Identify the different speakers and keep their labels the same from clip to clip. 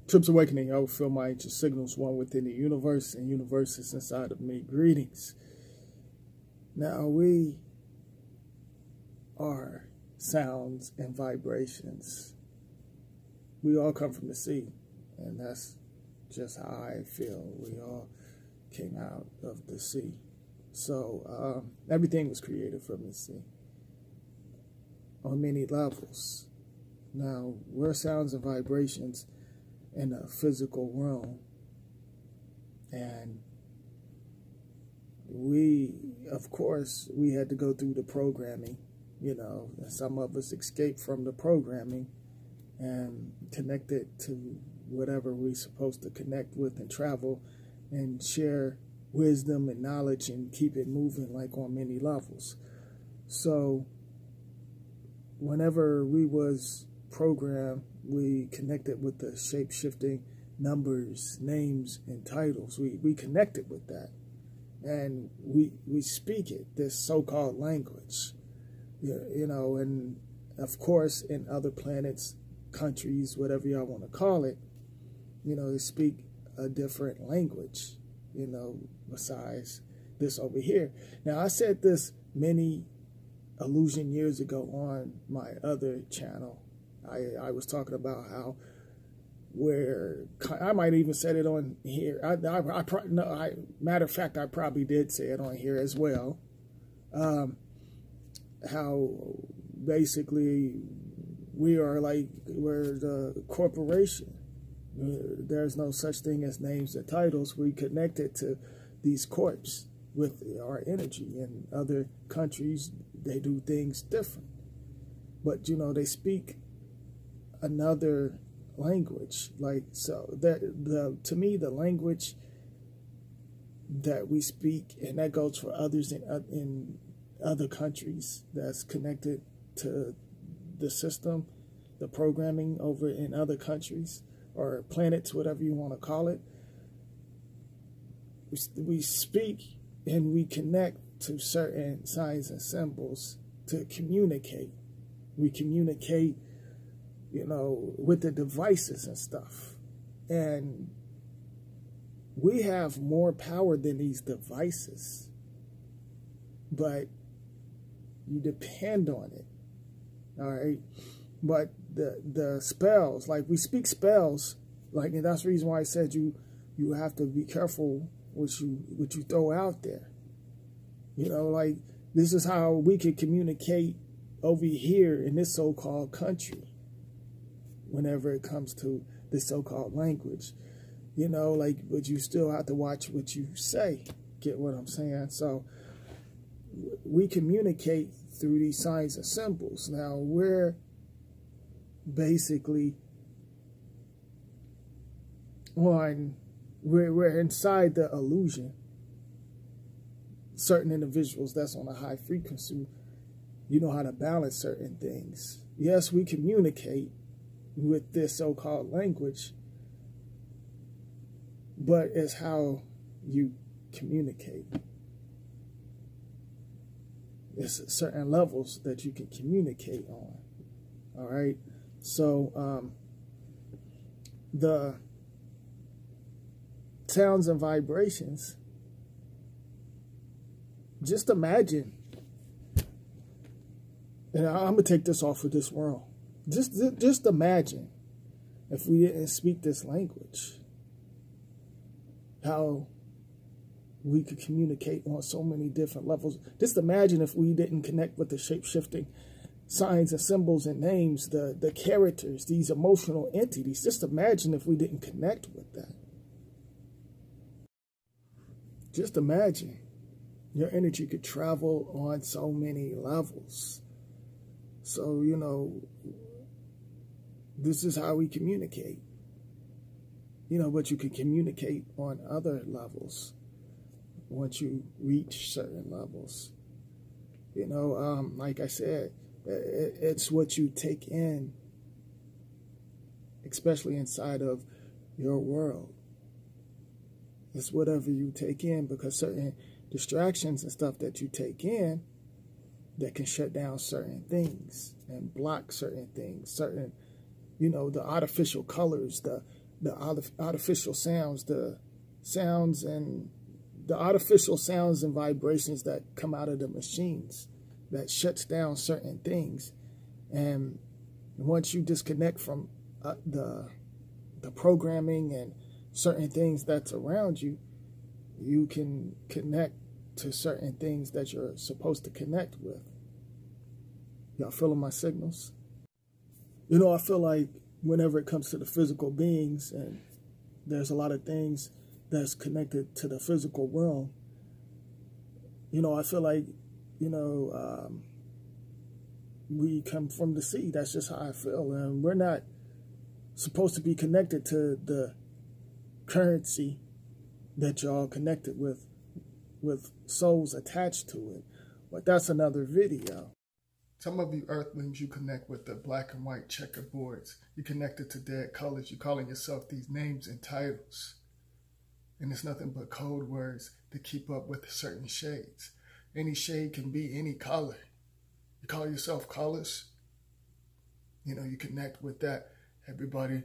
Speaker 1: Trips Awakening, I will feel my ancient signals, one within the universe, and universe is inside of me. Greetings. Now, we are sounds and vibrations. We all come from the sea, and that's just how I feel. We all came out of the sea. So everything was created from the sea on many levels. Now, we're sounds and vibrations in a physical realm, and we, of course, we had to go through the programming, you know, and some of us escaped from the programming and connected to whatever we're supposed to connect with and travel and share wisdom and knowledge and keep it moving, like on many levels. So whenever we was programmed, we connected with the shape-shifting numbers, names, and titles. We connected with that. And we speak it, this so-called language. You know, and of course, in other planets, countries, whatever y'all want to call it, you know, they speak a different language, you know, besides this over here. Now, I said this many illusion years ago on my other channel. I was talking about how, where I might even said it on here. Matter of fact, I probably did say it on here as well. How basically we're the corporation. There's no such thing as names and titles. We connected to these corps with our energy. In other countries, they do things different. But, you know, they speak another language. Like, so that to me, the language that we speak, and that goes for others in other countries that's connected to the system, the programming over in other countries or planets, whatever you want to call it. We speak and we connect to certain signs and symbols to communicate. We communicate, you know, with the devices and stuff. And we have more power than these devices, but you depend on it. All right. But the spells, like we speak spells, like, and that's the reason why I said you have to be careful what you throw out there. You know, like, this is how we can communicate over here in this so-called country whenever it comes to this so-called language. You know, like, but you still have to watch what you say. Get what I'm saying? So we communicate through these signs and symbols. Now, we're basically we're inside the illusion. Certain individuals that's on a high frequency, you know how to balance certain things. Yes, we communicate with this so-called language, but it's how you communicate. There's certain levels that you can communicate on. All right. So the sounds and vibrations, just imagine, and I'm going to take this off of this world. Just imagine if we didn't speak this language, how we could communicate on so many different levels. Just imagine if we didn't connect with the shape-shifting signs and symbols and names, the characters, these emotional entities. Just imagine if we didn't connect with that. Just imagine your energy could travel on so many levels. So, you know, this is how we communicate. You know, but you can communicate on other levels once you reach certain levels. You know, like I said, it's what you take in, especially inside of your world. It's whatever you take in, because certain distractions and stuff that you take in that can shut down certain things and block certain things, certain, you know, the artificial colors, the the artificial sounds, the artificial sounds and vibrations that come out of the machines that shuts down certain things. And once you disconnect from the programming and certain things that's around you, you can connect to certain things that you're supposed to connect with. Y'all feeling my signals? You know, I feel like whenever it comes to the physical beings, and there's a lot of things that's connected to the physical realm, you know, I feel like, you know, we come from the sea. That's just how I feel. And we're not supposed to be connected to the currency that y'all connected with souls attached to it. But that's another video. Some of you earthlings, you connect with the black and white checkerboards. You connected to dead colors. You're calling yourself these names and titles. And it's nothing but code words to keep up with certain shades. Any shade can be any color. You call yourself colors. You know, you connect with that. Everybody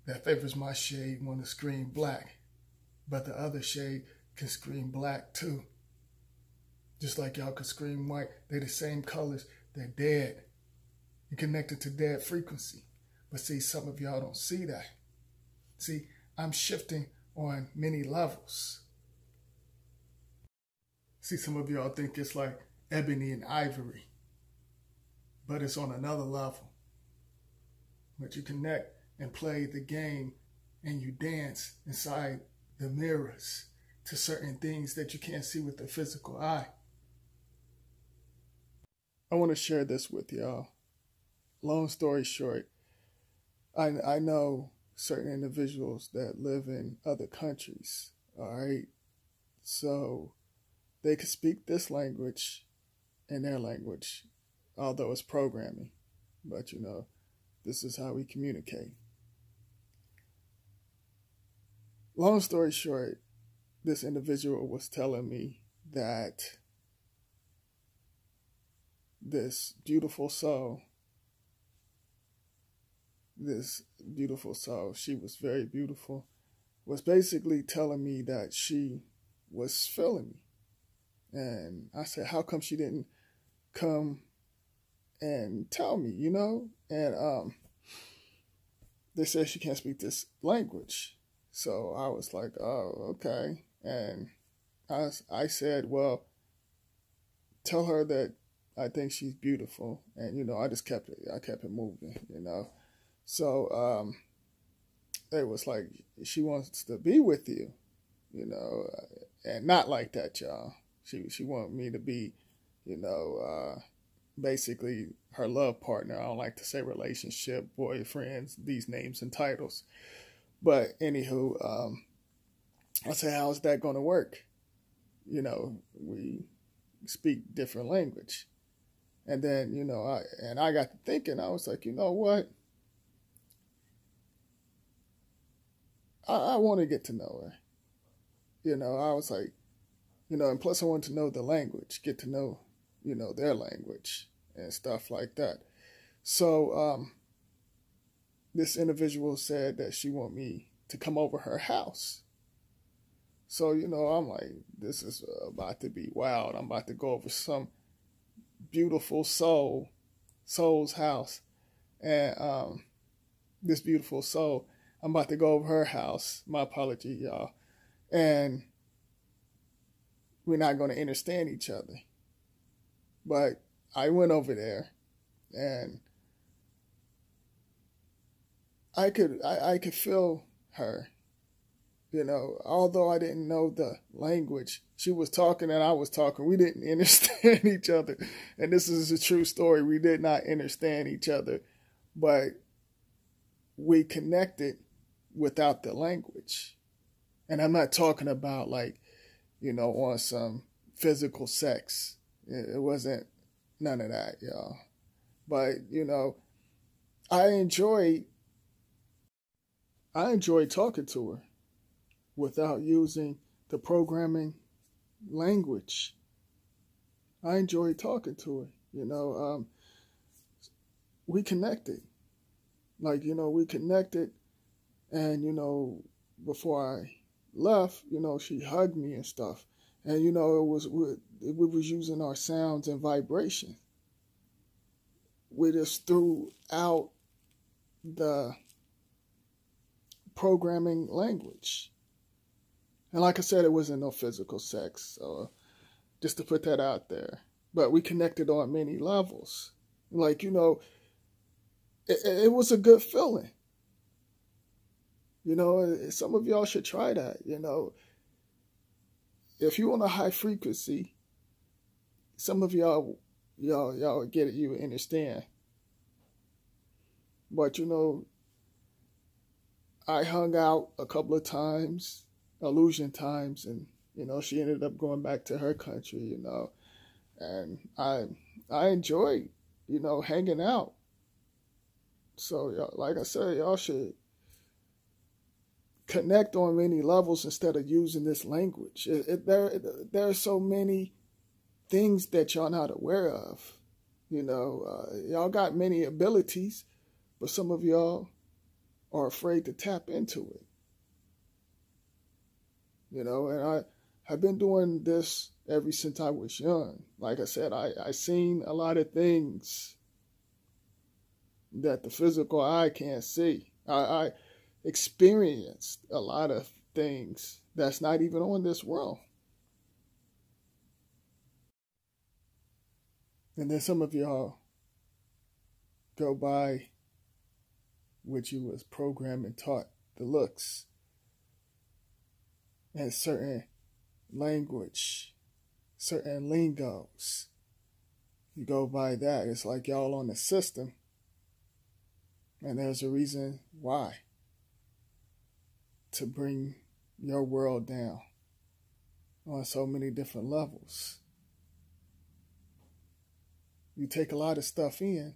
Speaker 1: that favors my shade want to scream black. But the other shade can scream black too. Just like y'all could scream white. They're the same colors. They're dead. You're connected to dead frequency. But see, some of y'all don't see that. See, I'm shifting on many levels. See, some of y'all think it's like ebony and ivory. But it's on another level. But you connect and play the game and you dance inside the mirrors to certain things that you can't see with the physical eye. I want to share this with y'all. Long story short, I know certain individuals that live in other countries, all right? So they could speak this language in their language, although it's programming. But, you know, this is how we communicate. Long story short, this individual was telling me that this beautiful soul, she was very beautiful, was basically telling me that she was feeling me. And I said, how come she didn't come and tell me, you know? And they said she can't speak this language. So I was like, oh, okay. And I said, well, tell her that I think she's beautiful. And, you know, I kept it moving, you know. So it was like, she wants to be with you, you know, and not like that, y'all. She wanted me to be, you know, basically her love partner. I don't like to say relationship, boyfriends, these names and titles. But anywho, I said, how's that going to work? You know, we speak different language. And then, you know, I got to thinking, I was like, you know what? I want to get to know her. You know, I was like, you know, and plus I want to know the language, get to know, you know, their language and stuff like that. So this individual said that she want me to come over her house. So, you know, I'm like, this is about to be wild. I'm about to go over some beautiful soul's house. And this beautiful soul, I'm about to go over her house. My apology, y'all. And we're not going to understand each other. But I went over there and I could feel her, you know, although I didn't know the language. She was talking and I was talking. We didn't understand each other. And this is a true story. We did not understand each other, but we connected without the language. And I'm not talking about like, you know, on some physical sex. It wasn't none of that, y'all. But, you know, I enjoyed talking to her without using the programming language. I enjoyed talking to her, you know. We connected. Like, you know, we connected And, before I left, she hugged me and stuff. And, we was using our sounds and vibration. We just threw out the programming language. And like I said, it wasn't no physical sex. So just to put that out there. But we connected on many levels. Like, it was a good feeling. Some of y'all should try that. If you on a high frequency, some of y'all get it, you understand. But I hung out a couple of times, illusion times, and she ended up going back to her country, and I enjoyed, hanging out. So, like I said, y'all should connect on many levels instead of using this language. There are so many things that y'all not aware of. Y'all got many abilities, but some of y'all are afraid to tap into it. And I've been doing this ever since I was young. Like I said, I seen a lot of things that the physical eye can't see. I experienced a lot of things that's not even on this world. And then some of y'all go by what you was programmed and taught, the looks, and certain language, certain lingos. You go by that. It's like y'all on the system. And there's a reason why. To bring your world down on so many different levels. You take a lot of stuff in,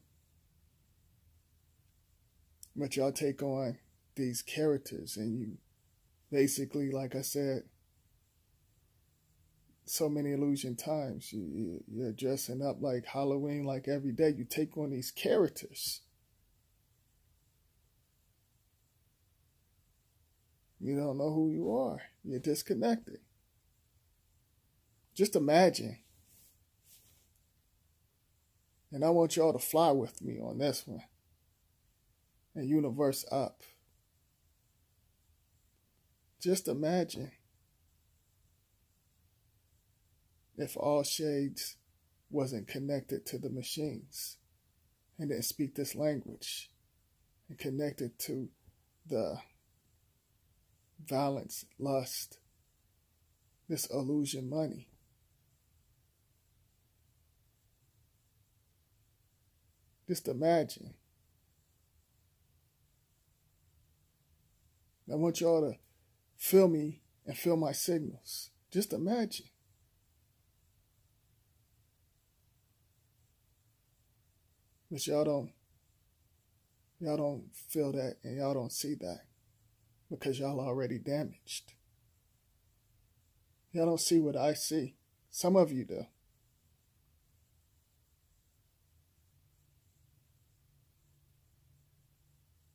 Speaker 1: but y'all take on these characters and you basically, like I said, so many illusion times, you're dressing up like Halloween, like every day. You take on these characters. You don't know who you are. You're disconnected. Just imagine. And I want y'all to fly with me on this one. And universe up. Just imagine if all shades wasn't connected to the machines and didn't speak this language and connected to the violence, lust, this illusion money. Just imagine. I want y'all to feel me and feel my signals. Just imagine. But y'all don't feel that and y'all don't see that because y'all already damaged. Y'all don't see what I see. Some of you do.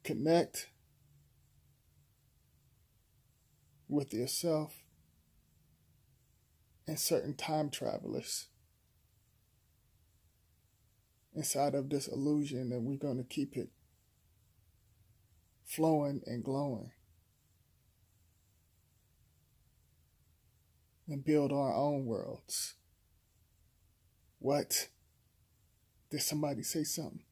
Speaker 1: Connect with yourself and certain time travelers inside of this illusion, and we're going to keep it flowing and glowing and build our own worlds. What? Did somebody say something?